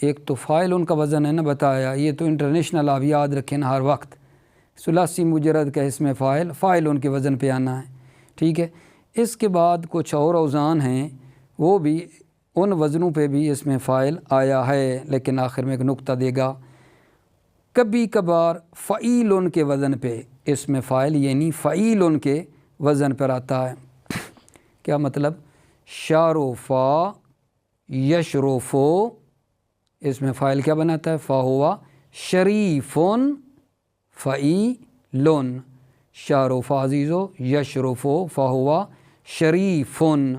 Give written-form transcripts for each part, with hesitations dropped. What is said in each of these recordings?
ایک تو فاعل ان کا وزن ہے نا بتایا، یہ تو انٹرنیشنل آپ یاد رکھیں نا ہر وقت، ثلاثی مجرد کا اسم فاعل ان کے وزن پہ آنا ہے، ٹھیک ہے۔ اس کے بعد کچھ اور اوزان ہیں وہ بھی ان وزنوں پہ بھی اسم فاعل آیا ہے، لیکن آخر میں ایک نقطہ دے گا، کبھی کبھار فعیل کے وزن پہ اسم فاعل یعنی فعیل کے وزن پر آتا ہے۔ کیا مطلب؟ شارفا یشرفو، اسم فاعل کیا بناتا ہے؟ فہو شریفن فعیلن، شارفا عزیزو یشرفو فہو شریفن۔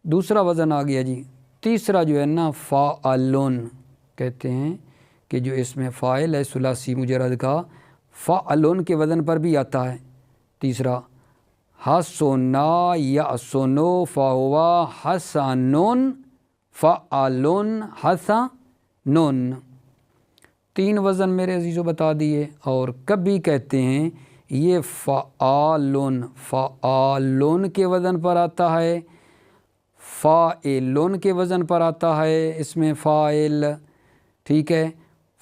دوسرا وزن آ گیا جی، تیسرا جو ہے نا فعلن، کہتے ہیں کہ جو اسم فاعل ہے ثلاثی مجرد کا فعلن کے وزن پر بھی آتا ہے۔ تیسرا حسنا یحسنو فہو حسنن فعلن حسنن۔ 3 وزن میرے عزیزو بتا دیے، اور کبھی کہتے ہیں یہ فعالن کے وزن پر آتا ہے، فاعلن کے وزن پر آتا ہے اس میں فاعل، ٹھیک ہے،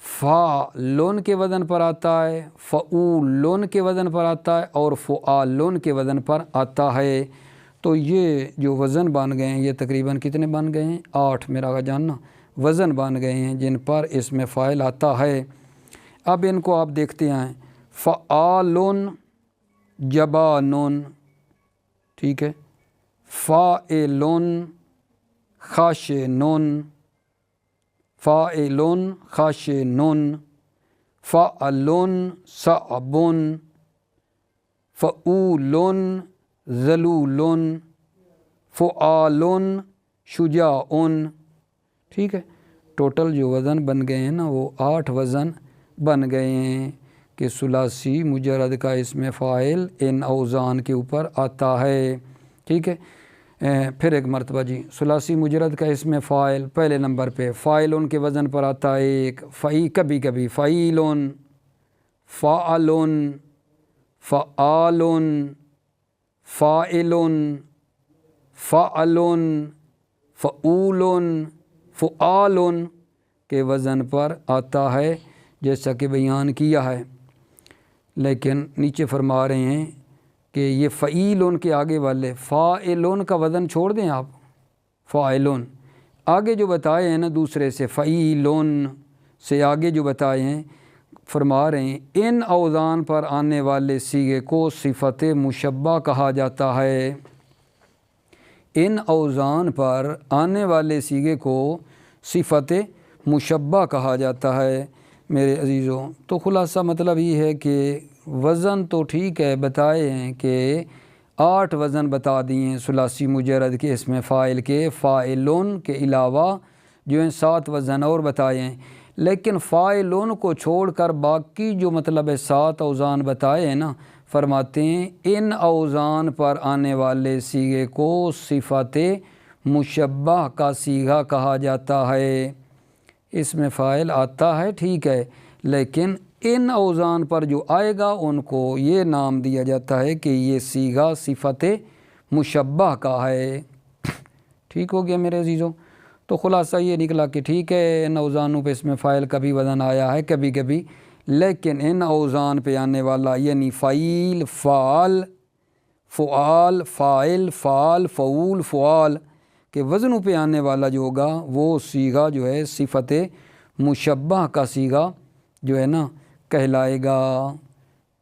فعلن کے وزن پر آتا ہے، فعولن کے وزن پر آتا ہے، اور فعالن کے وزن پر آتا ہے۔ تو یہ جو وزن بن گئے ہیں یہ تقریباً کتنے بن گئے ہیں؟ 8 میرا جاننا وزن بن گئے ہیں جن پر اسم فاعل آتا ہے۔ اب ان کو آپ دیکھتے ہیں، فعالن جبانن، ٹھیک ہے، فاعلن خاشنن، فاعلن خاشنن، فعلن صعبن، فعولن ذلولن، فعالن شجاعن، ٹھیک ہے۔ ٹوٹل جو وزن بن گئے ہیں نا وہ 8 وزن بن گئے ہیں کہ ثلاثی مجرد کا اسم فاعل ان اوزان کے اوپر آتا ہے، ٹھیک ہے۔ پھر ایک مرتبہ جی، ثلاثی مجرد کا اسم فاعل پہلے نمبر پہ فاعلن کے وزن پر آتا ہے ایک، کبھی کبھی فعیلن، فعلن، فعالن، فاعلن، فعلن، فعولن، فعالن کے وزن پر آتا ہے جیسا کہ بیان کیا ہے۔ لیکن نیچے فرما رہے ہیں کہ یہ فعیلن کے آگے والے فاعلن کا وزن چھوڑ دیں آپ، فاعلن آگے جو بتائے ہیں نا دوسرے سے، فعیلن سے آگے جو بتائے ہیں، فرما رہے ہیں ان اوزان پر آنے والے صیغے کو صفت مشبہ کہا جاتا ہے۔ ان اوزان پر آنے والے صیغے کو صفت مشبہ کہا جاتا ہے میرے عزیزوں۔ تو خلاصہ مطلب یہ ہے کہ وزن تو ٹھیک ہے بتائے ہیں کہ 8 وزن بتا دیے ہیں ثلاثی مجرد کے اسم فاعل کے، فاعلن کے علاوہ جو ہیں 7 وزن اور بتائے ہیں، لیکن فاعلن کو چھوڑ کر باقی جو مطلب ہے 7 اوزان بتائے ہیں نا، فرماتے ہیں ان اوزان پر آنے والے صیغے کو صفت مشبہ کا صیغہ کہا جاتا ہے۔ اس میں فاعل آتا ہے ٹھیک ہے، لیکن ان اوزان پر جو آئے گا ان کو یہ نام دیا جاتا ہے کہ یہ صیغہ صفت مشبہ کا ہے۔ ٹھیک ہو گیا میرے عزیزوں؟ تو خلاصہ یہ نکلا کہ ٹھیک ہے ان اوزانوں پہ اس میں فاعل کا بھی وزن آیا ہے کبھی کبھی، لیکن ان اوزان پہ آنے والا یعنی فعیل، فعال، فعال، فاعل، فعال، فعول، فعال کے وزنوں پہ آنے والا جو ہوگا وہ صیغہ جو ہے صفت مشبہ کا صیغہ جو ہے نا کہلائے گا۔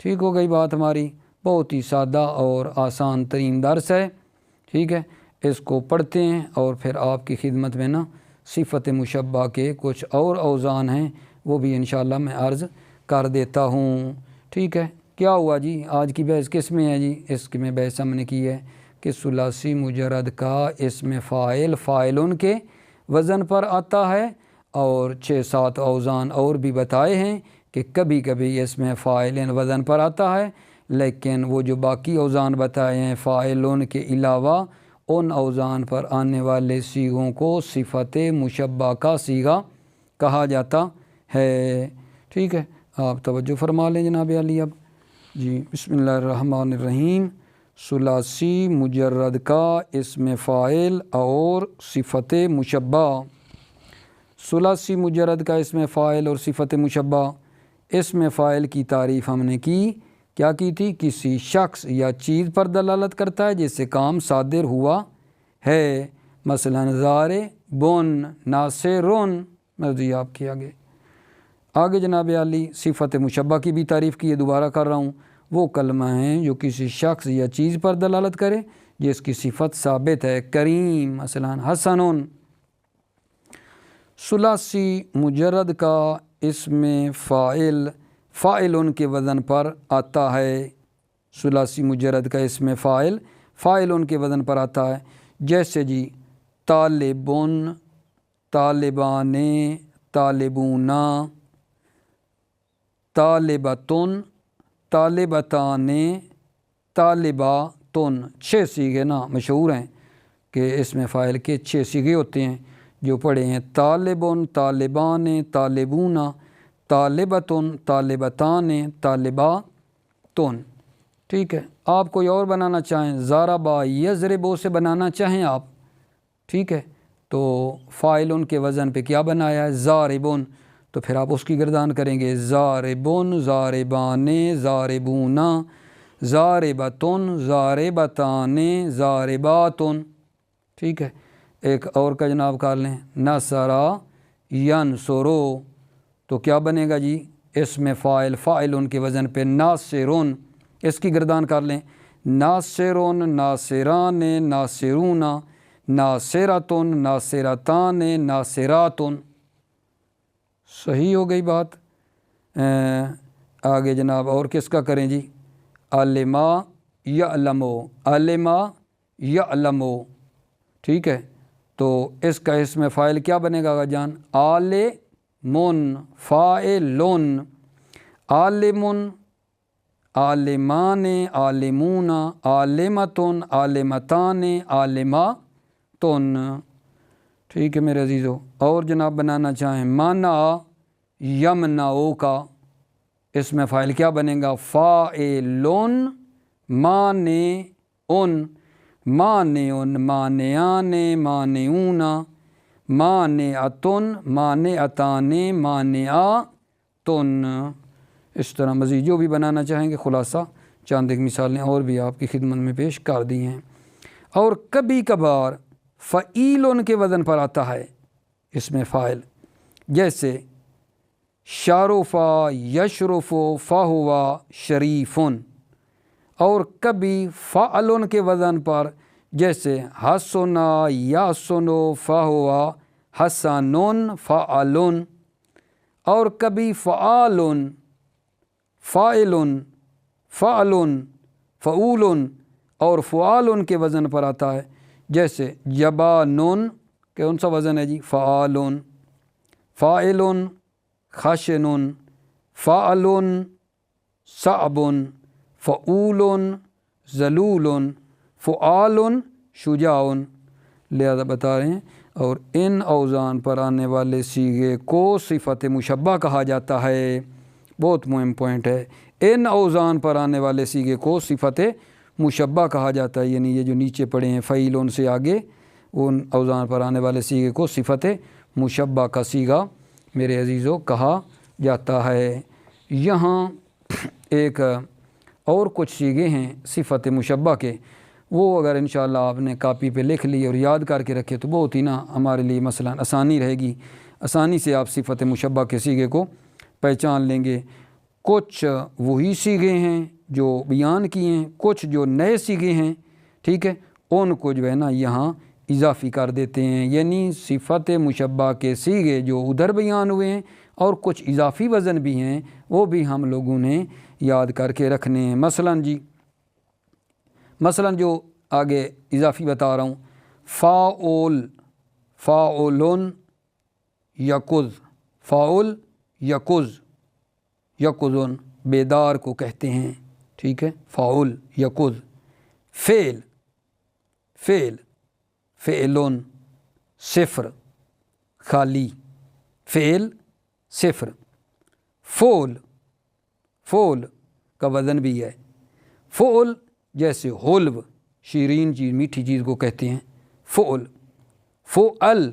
ٹھیک ہو گئی بات ہماری؟ بہت ہی سادہ اور آسان ترین درس ہے، ٹھیک ہے۔ اس کو پڑھتے ہیں اور پھر آپ کی خدمت میں نا صفت مشبہ کے کچھ اور اوزان ہیں وہ بھی انشاءاللہ میں عرض کر دیتا ہوں، ٹھیک ہے۔ کیا ہوا جی؟ آج کی بحث کس میں ہے جی؟ اس میں بحث ہم نے کی ہے کہ ثلاثی مجرد کا اسم فاعل فاعلن کے وزن پر آتا ہے، اور 6-7 اوزان اور بھی بتائے ہیں کہ کبھی کبھی اسم فاعل وزن پر آتا ہے، لیکن وہ جو باقی اوزان بتائے ہیں فاعلن کے علاوہ ان اوزان پر آنے والے صیغوں کو صفت مشبہ کا صیغہ کہا جاتا ہے، ٹھیک ہے۔ آپ توجہ فرما لیں جناب علی۔ اب جی بسم اللہ الرحمن الرحیم، ثلاثی مجرد کا اسم فاعل اور صفت مشبہ۔ ثلاثی مجرد کا اسم فاعل اور صفت مشبہ، اسم فاعل کی تعریف ہم نے کیا کی تھی؟ کسی شخص یا چیز پر دلالت کرتا ہے جس سے کام صادر ہوا ہے، مثلا ضاربٌ ناصرٌ مضیاب کیا گیا۔ آگے جناب عالی صفت مشبہ کی بھی تعریف کی ہے، دوبارہ کر رہا ہوں۔ وہ کلمہ ہیں جو کسی شخص یا چیز پر دلالت کرے جس کی صفت ثابت ہے، کریم مثلا حسن۔ ثلاثی مجرد کا اسم فاعل کے وزن پر آتا ہے، ثلاثی مجرد کا اسم فاعل کے وزن پر آتا ہے، جیسے جی طالبٌ طالبان طالبون طالبۃ طالبتان طالباتن، 6 صیغے نا مشہور ہیں کہ اسم فاعل کے 6 صیغے ہوتے ہیں جو پڑھے ہیں، طالبٌ طالبان طالبون طالبۃ طالبتان طالباتن۔ ٹھیک ہے، آپ کوئی اور بنانا چاہیں، ضربا یضربو سے بنانا چاہیں آپ، ٹھیک ہے، تو فاعل کے وزن پہ کیا بنایا ہے؟ ضاربٌ، تو پھر آپ اس کی گردان کریں گے، ضاربٌ ضاربان ضاربون ضاربۃ ضاربتان ضارباتن۔ ٹھیک ہے، ایک اور کا جناب کر لیں، نصرا ینصرو، تو کیا بنے گا جی؟ اسم فاعل کے وزن پہ ناصرون، اس کی گردان کر لیں، ناصرون ناصران ناصرون ناصرتن ناصرتان ناصراتن۔ صحیح ہو گئی بات۔ آگے جناب اور کس کا کریں جی؟ علما یعلمو، علما یعلمو، ٹھیک ہے، تو اس کا اسم فاعل کیا بنے گا جان؟ عالمٌ فاعلٌ، عالمٌ عالمان عالمون عالمۃ عالمتان عالماتن۔ ٹھیک ہے میرے عزیزو، اور جناب بنانا چاہیں، منع یمنعو کا اسم فاعل کیا بنے گا؟ فاعل مانع مانع مانعان مانعون مانعتن مانعتان مانعاتن۔ اس طرح مزید جو بھی بنانا چاہیں گے، خلاصہ چند ایک مثالیں اور بھی آپ کی خدمت میں پیش کر دی ہیں۔ اور کبھی کبھار فعیل کے وزن پر آتا ہے اسم فاعل، جیسے شرف یشرف فہو شریف، اور کبھی فعل کے وزن پر، جیسے حسن یحسن فہو حسن فعل، اور کبھی فعال فاعل فعل فعول اور فعال کے وزن پر آتا ہے، جیسے جبانٌ، کون سا وزن ہے جی؟ فعال، فاعل خشن فعل صعب فعول ذلول فعال شجاع۔ لہذا بتا رہے ہیں، اور ان اوزان پر آنے والے صیغے کو صفت مشبہ کہا جاتا ہے۔ بہت مہم پوائنٹ ہے، ان اوزان پر آنے والے صیغے کو صفت مشبہ کہا جاتا ہے، یعنی یہ جو نیچے پڑے ہیں فعیلون سے آگے، ان اوزان پر آنے والے صیغے کو صفت مشبہ کا صیغہ میرے عزیزو کہا جاتا ہے۔ یہاں ایک اور کچھ صیغے ہیں صفت مشبہ کے، وہ اگر انشاءاللہ آپ نے کاپی پہ لکھ لی اور یاد کر کے رکھے تو بہت ہی ہمارے لیے مثلا آسانی رہے گی، آسانی سے آپ صفت مشبہ کے صیغے کو پہچان لیں گے۔ کچھ وہی صیغے ہیں جو بیان کیے ہیں، کچھ جو نئے صیغے ہیں، ٹھیک ہے، ان کو جو ہے نا یہاں اضافی کر دیتے ہیں، یعنی صفت مشبہ کے صیغے جو ادھر بیان ہوئے ہیں اور کچھ اضافی وزن بھی ہیں، وہ بھی ہم لوگوں نے یاد کر کے رکھنے ہیں۔ مثلا جو آگے اضافی بتا رہا ہوں، فاعل فاعل یقظ، فاعل یقظ یقظن بیدار کو کہتے ہیں، ٹھیک ہے، فاعل یقظ۔ فعل فعل فعلن صفر خالی، فعل صفر۔ فعل فعل کا وزن بھی ہے، فعل جیسے حلو شیرین چیز میٹھی چیز کو کہتے ہیں، فعل۔ فعل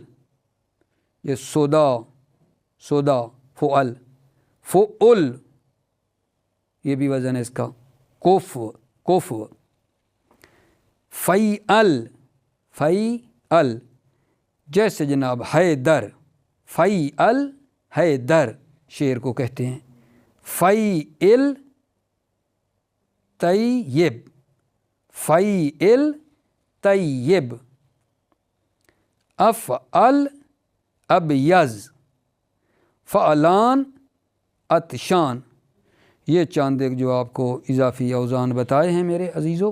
یہ سودا فعل، فعل یہ بھی وزن ہے اس کا، کفو، فیعل جیسے جناب حیدر، فیعل حیدر شعر کو کہتے ہیں، فیعل طیب، فیعل طیب، افعل ابیض، فعلان عطشان۔ یہ چاند ایک جو آپ کو اضافی اوزان بتائے ہیں میرے عزیزو،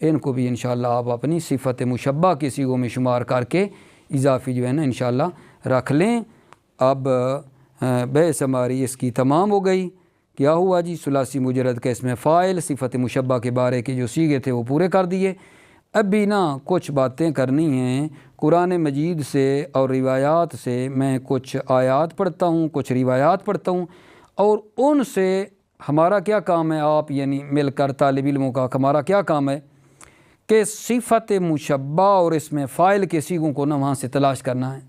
ان کو بھی انشاءاللہ آپ اپنی صفت مشبہ کے صیغوں میں شمار کر کے اضافی جو ہے نا انشاءاللہ رکھ لیں۔ اب بحث ہماری اس کی تمام ہو گئی۔ کیا ہوا جی؟ ثلاثی مجرد کا اسم فاعل، صفت مشبہ کے بارے کے جو صیغے تھے وہ پورے کر دیے۔ اب بھی نا کچھ باتیں کرنی ہیں قرآن مجید سے اور روایات سے۔ میں کچھ آیات پڑھتا ہوں، کچھ روایات پڑھتا ہوں، اور ان سے ہمارا کیا کام ہے، آپ یعنی مل کر طالب علموں کا ہمارا کیا کام ہے کہ صفت مشبہ اور اسم فاعل کے صیغوں کو نا وہاں سے تلاش کرنا ہے۔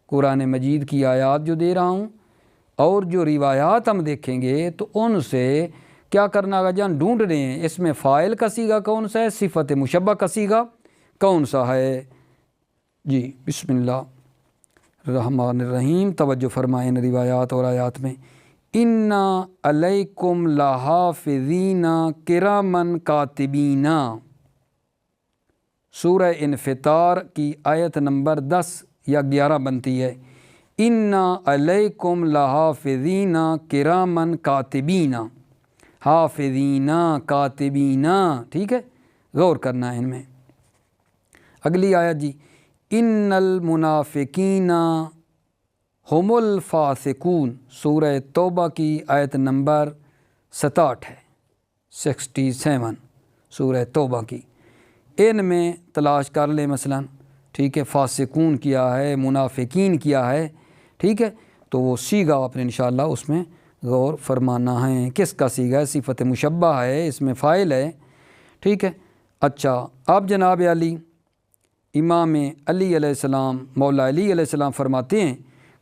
قرآن مجید کی آیات جو دے رہا ہوں اور جو روایات ہم دیکھیں گے تو ان سے کیا کرنا ہے جان، ڈھونڈ رہے ہیں اسم فاعل کا صیغہ کون سا ہے، صفت مشبہ کا صیغہ کون سا ہے۔ جی بسم اللہ الرحمن الرحیم، توجہ فرمائیں روایات اور آیات میں۔ اِنَّا عَلَيْكُمْ لَحَافِظِينَ کِرَامًا کاتبین، سورہ انفطار کی آیت نمبر 10 یا 11 بنتی ہے۔ اِنَّا عَلَيْكُمْ لَحَافِظِينَ کِرَامًا کاتبین، حافظین کاتبین، ٹھیک ہے، غور کرنا ہے ان میں۔ اگلی آیت جی، ان المنافقین ہم الفاسقون، سورہ توبہ کی آیت نمبر 67 ہے، 67 سورہ توبہ کی۔ ان میں تلاش کر لیں مثلا، ٹھیک ہے، فاسقون کیا ہے، منافقین کیا ہے، ٹھیک ہے، تو وہ صیغہ آپ نے انشاءاللہ اس میں غور فرمانا ہے۔ کس کا صیغہ ہے؟ صفت مشبہ ہے، اس میں فاعل ہے، ٹھیک ہے۔ اچھا، اب جناب علی، امام علی علیہ السلام، مولا علی علیہ السلام فرماتے ہیں،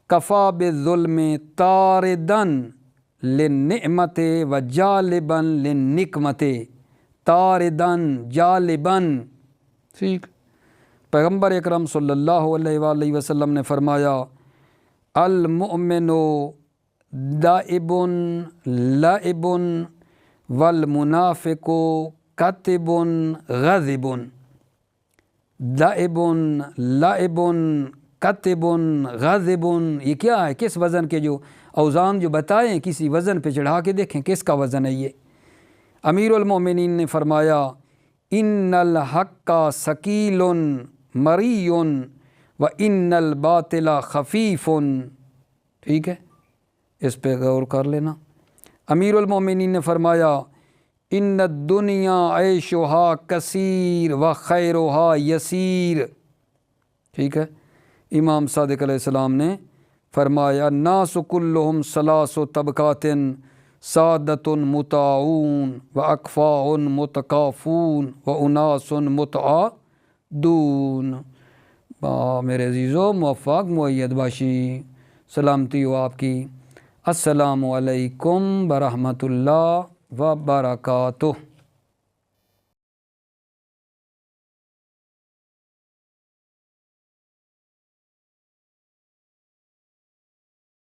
کفا بالظلم طاردن للنعمت و جالبن للنقمت، طاردن جالبن، ٹھیک۔ پیغمبر اکرم صلی اللہ علیہ وآلہ وسلم نے فرمایا، المؤمن دائب لائب والمنافق کاتب غاضب، دائب لائب کاتب غاضب، یہ کیا ہے؟ کس وزن کے جو اوزان جو بتائیں کسی وزن پہ چڑھا کے دیکھیں کس کا وزن ہے یہ۔ امیر المومنین نے فرمایا، ان الحق ثقیل مری و ان الباطل خفیف، ٹھیک ہے، اس پہ غور کر لینا۔ امیر المومنین نے فرمایا، ان الدنیا عیشها کثیر و خیرها یسیر، ٹھیک ہے۔ امام صادق علیہ السلام نے فرمایا، الناس کلہم ثلاث طبقات، سادۃ مطاعون و اکفاء متکافون و اناس متعادون۔ میرے عزیزو، موفق مؤید باشی، سلامتی ہو آپ کی۔ السلام علیکم ورحمۃ اللہ وبرکاتہ۔